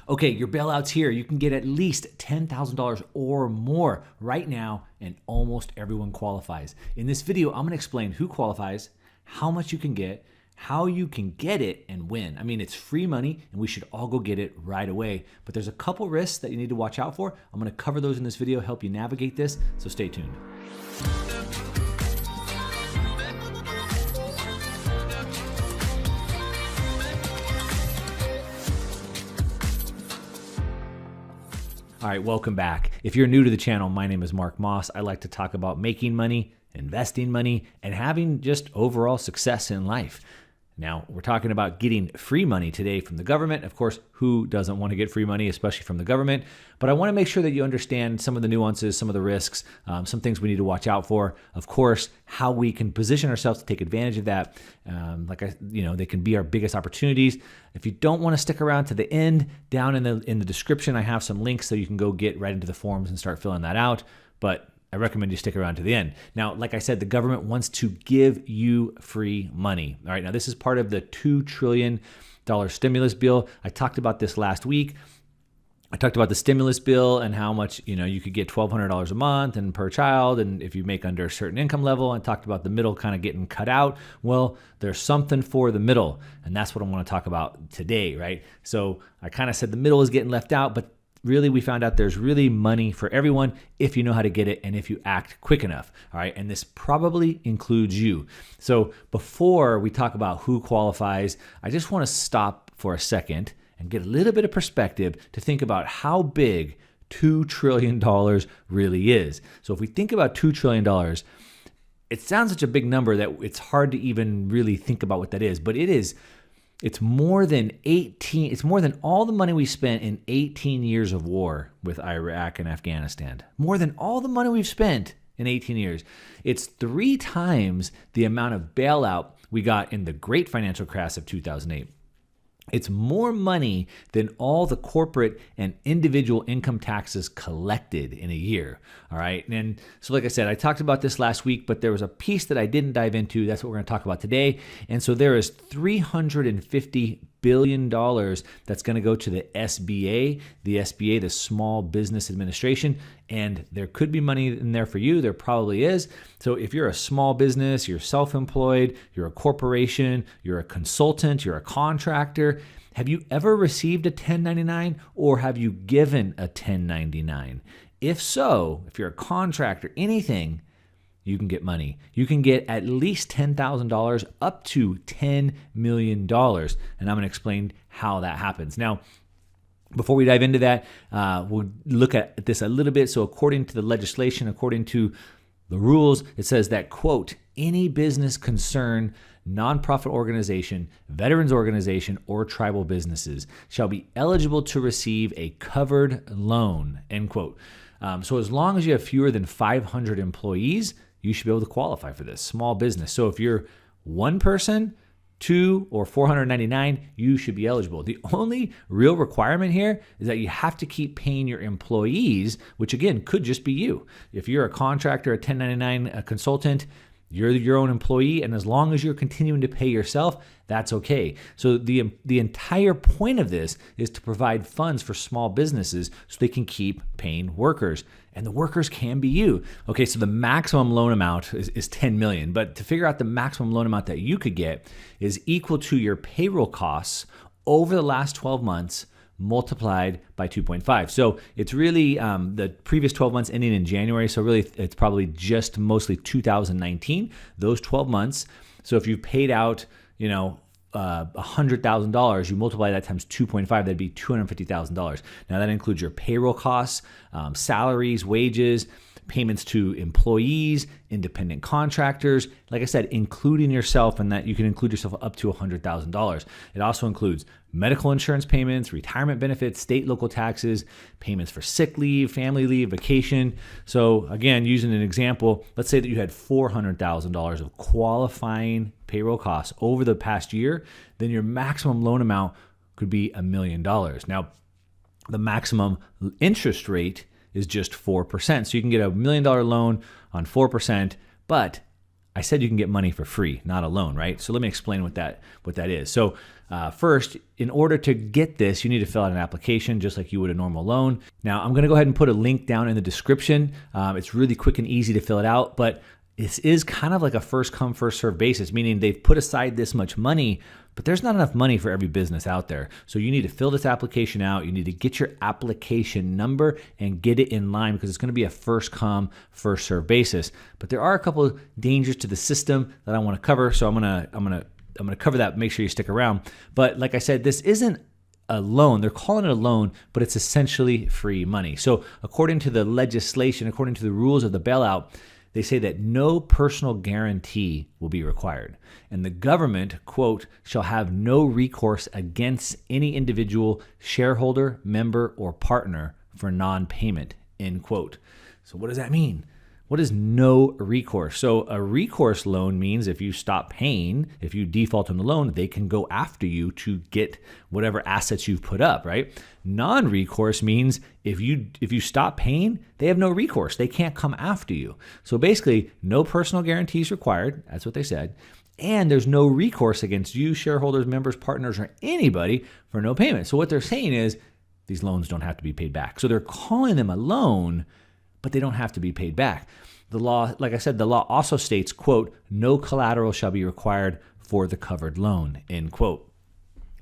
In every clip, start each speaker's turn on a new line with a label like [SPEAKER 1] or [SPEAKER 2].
[SPEAKER 1] Okay, your bailout's here. You can get at least $10,000 or more right now, and almost everyone qualifies. In this video, I'm gonna explain who qualifies, how much you can get, how you can get it, and when. I mean, it's free money, and we should all go get it right away. But there's a couple risks that you need to watch out for. I'm gonna cover those in this video, help you navigate this, so stay tuned. All right, welcome back. If you're new to the channel, my name is Mark Moss. I like to talk about making money, investing money, and having just overall success in life. Now, we're talking about getting free money today from the government. Of course, who doesn't want to get free money, especially from the government? But I want to make sure that you understand some of the nuances, some of the risks, some things we need to watch out for. Of course, how we can position ourselves to take advantage of that. They can be our biggest opportunities. If you don't want to stick around to the end, down in the description, I have some links so you can go get right into the forms and start filling that out. But I recommend you stick around to the end. Now, like I said, the government wants to give you free money. All right, now this is part of the $2 trillion stimulus bill. I talked about this last week. I talked about the stimulus bill and how much, you could get $1,200 a month and per child, and if you make under a certain income level. I talked about the middle kind of getting cut out. Well, there's something for the middle, and that's what I want to talk about today, right? So I kind of said the middle is getting left out, but really, we found out there's really money for everyone if you know how to get it and if you act quick enough, all right? And this probably includes you. So before we talk about who qualifies, I just want to stop for a second and get a little bit of perspective to think about how big $2 trillion really is. So if we think about $2 trillion, it sounds such a big number that it's hard to even really think about what that is, but it is. It's more than all the money we spent in 18 years of war with Iraq and Afghanistan. More than all the money we've spent in 18 years. It's 3 times the amount of bailout we got in the great financial crash of 2008. It's more money than all the corporate and individual income taxes collected in a year, all right? And so like I said, I talked about this last week, but there was a piece that I didn't dive into. That's what we're going to talk about today. And so there is $350 billion that's going to go to the SBA, the Small Business Administration, and there could be money in there for you. There probably is. So if you're a small business, you're self-employed, you're a corporation, you're a consultant, you're a contractor, have you ever received a 1099 or have you given a 1099? If so, if you're a contractor, anything, you can get money. You can get at least $10,000 up to $10 million. And I'm going to explain how that happens. Now, before we dive into that, we'll look at this a little bit. So according to the legislation, according to the rules, it says that, quote, any business concern, nonprofit organization, veterans organization, or tribal businesses shall be eligible to receive a covered loan, end quote. So as long as you have fewer than 500 employees, you should be able to qualify for this, small business. So if you're one person, 2 or 499, you should be eligible. The only real requirement here is that you have to keep paying your employees, which again, could just be you. If you're a contractor, a 1099, a consultant, you're your own employee, and as long as you're continuing to pay yourself, that's okay. So the entire point of this is to provide funds for small businesses so they can keep paying workers, and the workers can be you. Okay, so the maximum loan amount is $10 million, but to figure out the maximum loan amount that you could get is equal to your payroll costs over the last 12 months multiplied by 2.5. So it's really the previous 12 months ending in January. So really it's probably just mostly 2019, those 12 months. So if you've paid out, $100,000, you multiply that times 2.5, that'd be $250,000. Now that includes your payroll costs, salaries, wages, payments to employees, independent contractors, like I said, including yourself, and that you can include yourself up to $100,000. It also includes medical insurance payments, retirement benefits, state, local taxes, payments for sick leave, family leave, vacation. So again, using an example, let's say that you had $400,000 of qualifying payroll costs over the past year, then your maximum loan amount could be $1 million. Now, the maximum interest rate is just 4%. So you can get a $1 million loan on 4%, but I said you can get money for free, not a loan, right? So let me explain what that is. So first, in order to get this, you need to fill out an application just like you would a normal loan. Now, I'm going to go ahead and put a link down in the description. It's really quick and easy to fill it out, but this is kind of like a first come, first serve basis, meaning they've put aside this much money, but there's not enough money for every business out there. So you need to fill this application out. You need to get your application number and get it in line because it's going to be a first come, first serve basis. But there are a couple of dangers to the system that I want to cover. So I'm going to cover that. Make sure you stick around. But like I said, this isn't a loan. They're calling it a loan, but it's essentially free money. So according to the legislation, according to the rules of the bailout, they say that no personal guarantee will be required. And the government, quote, shall have no recourse against any individual shareholder, member, or partner for non-payment, end quote. So what does that mean? What is no recourse? So a recourse loan means if you stop paying, if you default on the loan, they can go after you to get whatever assets you've put up, right? Non-recourse means if you stop paying, they have no recourse. They can't come after you. So basically, no personal guarantees required. That's what they said. And there's no recourse against you, shareholders, members, partners, or anybody for no payment. So what they're saying is these loans don't have to be paid back. So they're calling them a loan, but they don't have to be paid back. The law, like I said, the law also states, quote, no collateral shall be required for the covered loan, end quote.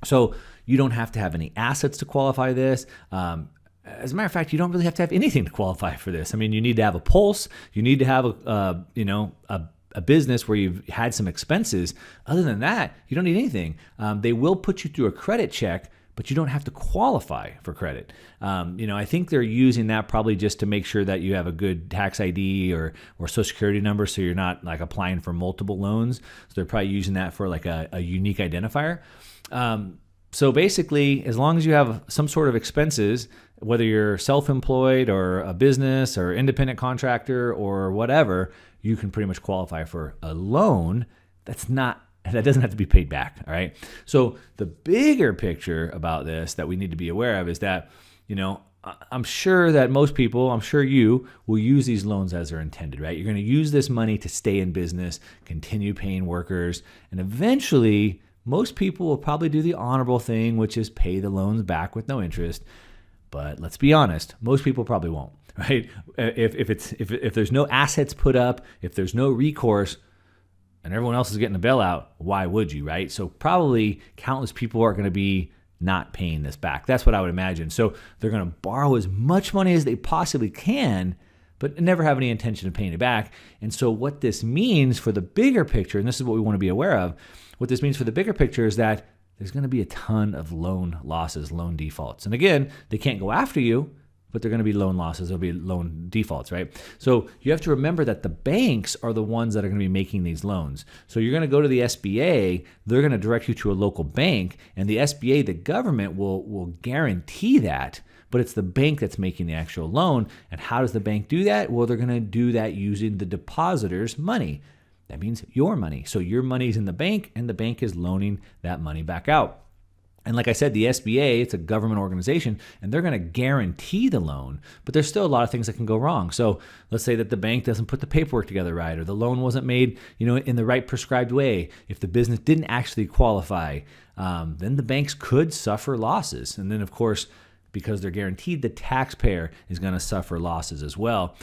[SPEAKER 1] So you don't have to have any assets to qualify this. As a matter of fact, you don't really have to have anything to qualify for this. I mean, you need to have a pulse. You need to have a business where you've had some expenses. Other than that, you don't need anything. They will put you through a credit check, but you don't have to qualify for credit. I think they're using that probably just to make sure that you have a good tax ID or social security number, so you're not like applying for multiple loans. So they're probably using that for like a unique identifier. So basically, as long as you have some sort of expenses, whether you're self-employed or a business or independent contractor or whatever, you can pretty much qualify for a loan that doesn't have to be paid back, all right? So the bigger picture about this that we need to be aware of is that, I'm sure that most people, I'm sure you will use these loans as they're intended, right? You're going to use this money to stay in business, continue paying workers, and eventually most people will probably do the honorable thing, which is pay the loans back with no interest. But let's be honest, most people probably won't, right? If there's no assets put up, if there's no recourse, and everyone else is getting a bailout, why would you, right? So probably countless people are going to be not paying this back. That's what I would imagine. So they're going to borrow as much money as they possibly can, but never have any intention of paying it back. And so what this means for the bigger picture, and this is what we want to be aware of, what this means for the bigger picture is that there's going to be a ton of loan losses, loan defaults. And again, they can't go after you, but they're going to be loan losses. There'll be loan defaults, right? So you have to remember that the banks are the ones that are going to be making these loans. So you're going to go to the SBA, they're going to direct you to a local bank, and the SBA, the government, will guarantee that, but it's the bank that's making the actual loan. And how does the bank do that? Well, they're going to do that using the depositor's money. That means your money. So your money's in the bank, and the bank is loaning that money back out. And like I said, the SBA, it's a government organization, and they're going to guarantee the loan, but there's still a lot of things that can go wrong. So let's say that the bank doesn't put the paperwork together right, or the loan wasn't made, in the right prescribed way. If the business didn't actually qualify, then the banks could suffer losses. And then, of course, because they're guaranteed, the taxpayer is going to suffer losses as well.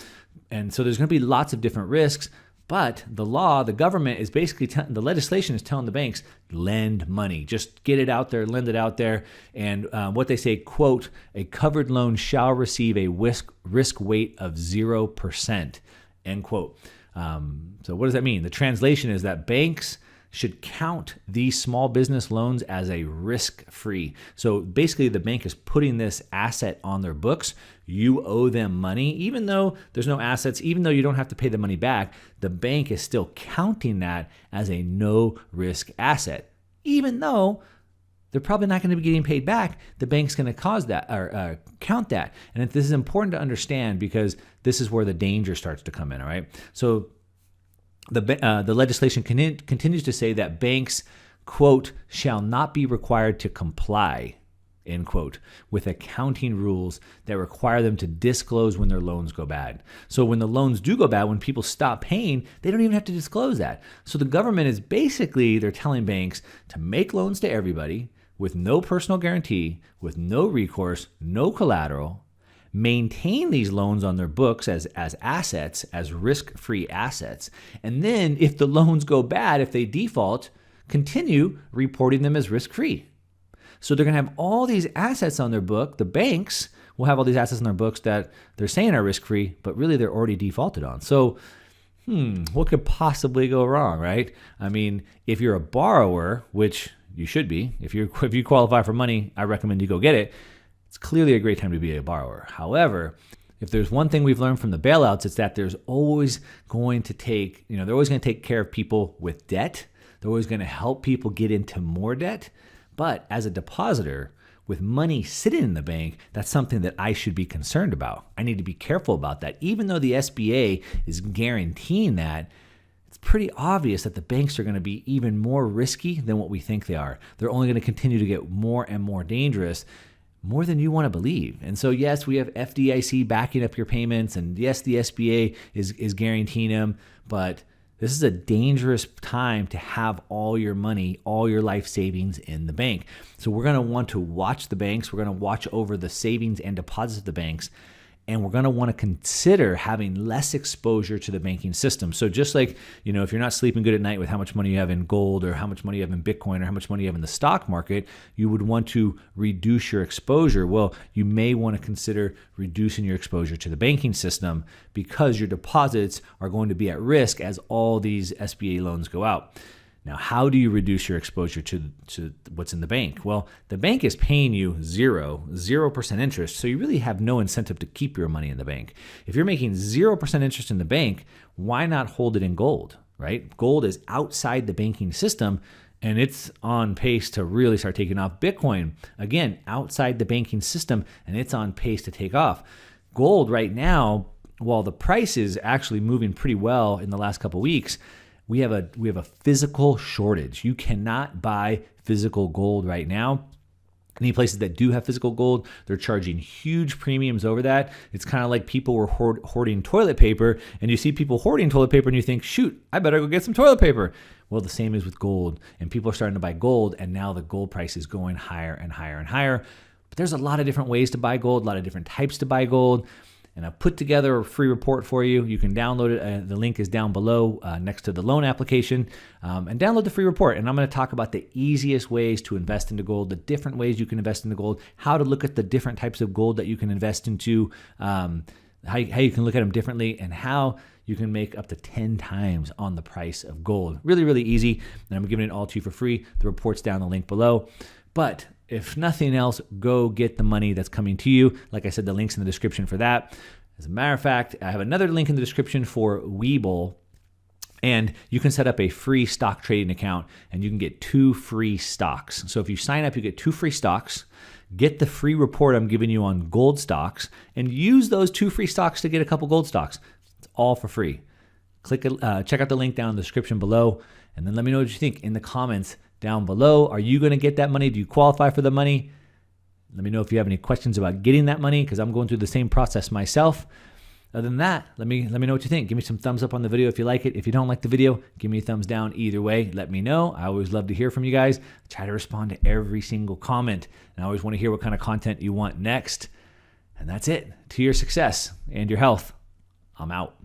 [SPEAKER 1] And so there's going to be lots of different risks. But the law, the government is basically, the legislation is telling the banks, lend money. Just get it out there, lend it out there. And what they say, quote, a covered loan shall receive a risk weight of 0%, end quote. So what does that mean? The translation is that banks should count these small business loans as a risk-free. So basically the bank is putting this asset on their books. You owe them money, even though there's no assets, even though you don't have to pay the money back, the bank is still counting that as a no-risk asset. Even though they're probably not going to be getting paid back, the bank's going to cause that or count that. And this is important to understand because this is where the danger starts to come in, all right? So the legislation continues to say that banks, quote, shall not be required to comply, end quote, with accounting rules that require them to disclose when their loans go bad. So when the loans do go bad, when people stop paying, they don't even have to disclose that. So the government is basically, they're telling banks to make loans to everybody with no personal guarantee, with no recourse, no collateral, maintain these loans on their books as assets, as risk-free assets. And then if the loans go bad, if they default, continue reporting them as risk-free. So they're going to have all these assets on their book. The banks will have all these assets on their books that they're saying are risk-free, but really they're already defaulted on. So, what could possibly go wrong, right? I mean, if you're a borrower, which you should be, if you qualify for money, I recommend you go get it. It's clearly a great time to be a borrower. However, if there's one thing we've learned from the bailouts, it's that there's always going to take, they're always going to take care of people with debt. They're always going to help people get into more debt. But as a depositor, with money sitting in the bank, that's something that I should be concerned about. I need to be careful about that. Even though the SBA is guaranteeing that, it's pretty obvious that the banks are going to be even more risky than what we think they are. They're only going to continue to get more and more dangerous, more than you want to believe. And so, yes, we have FDIC backing up your payments, and yes, the SBA is guaranteeing them, but this is a dangerous time to have all your money, all your life savings in the bank. So we're going to want to watch the banks. We're going to watch over the savings and deposits of the banks. And we're going to want to consider having less exposure to the banking system. So just like, if you're not sleeping good at night with how much money you have in gold or how much money you have in Bitcoin or how much money you have in the stock market, you would want to reduce your exposure. Well, you may want to consider reducing your exposure to the banking system because your deposits are going to be at risk as all these SBA loans go out. Now, how do you reduce your exposure to what's in the bank? Well, the bank is paying you 0% interest, so you really have no incentive to keep your money in the bank. If you're making 0% interest in the bank, why not hold it in gold, right? Gold is outside the banking system, and it's on pace to really start taking off. Bitcoin, again, outside the banking system, and it's on pace to take off. Gold right now, while the price is actually moving pretty well in the last couple of weeks, we have a physical shortage. You cannot buy physical gold right now. Any places that do have physical gold, they're charging huge premiums over that. It's kind of like people were hoarding toilet paper, and you see people hoarding toilet paper and you think, shoot, I better go get some toilet paper. Well, the same is with gold, and people are starting to buy gold, and now the gold price is going higher and higher and higher. But there's a lot of different ways to buy gold, a lot of different types to buy gold. And I've put together a free report for you. You can download it. The link is down below next to the loan application. And download the free report. And I'm going to talk about the easiest ways to invest into gold, the different ways you can invest into gold, how to look at the different types of gold that you can invest into, how you can look at them differently, and how you can make up to 10 times on the price of gold. Really, really easy. And I'm giving it all to you for free. The report's down the link below. But if nothing else, go get the money that's coming to you. Like I said, the link's in the description for that. As a matter of fact, I have another link in the description for WeBull, and you can set up a free stock trading account, and you can get 2 free stocks. So if you sign up, you get 2 free stocks, get the free report I'm giving you on gold stocks, and use those 2 free stocks to get a couple gold stocks. It's all for free. Check out the link down in the description below, and then let me know what you think in the comments down below. Are you going to get that money? Do you qualify for the money? Let me know if you have any questions about getting that money, because I'm going through the same process myself. Other than that, let me know what you think. Give me some thumbs up on the video if you like it. If you don't like the video, give me a thumbs down. Either way, let me know. I always love to hear from you guys. I try to respond to every single comment, and I always want to hear what kind of content you want next. And that's it. To your success and your health, I'm out.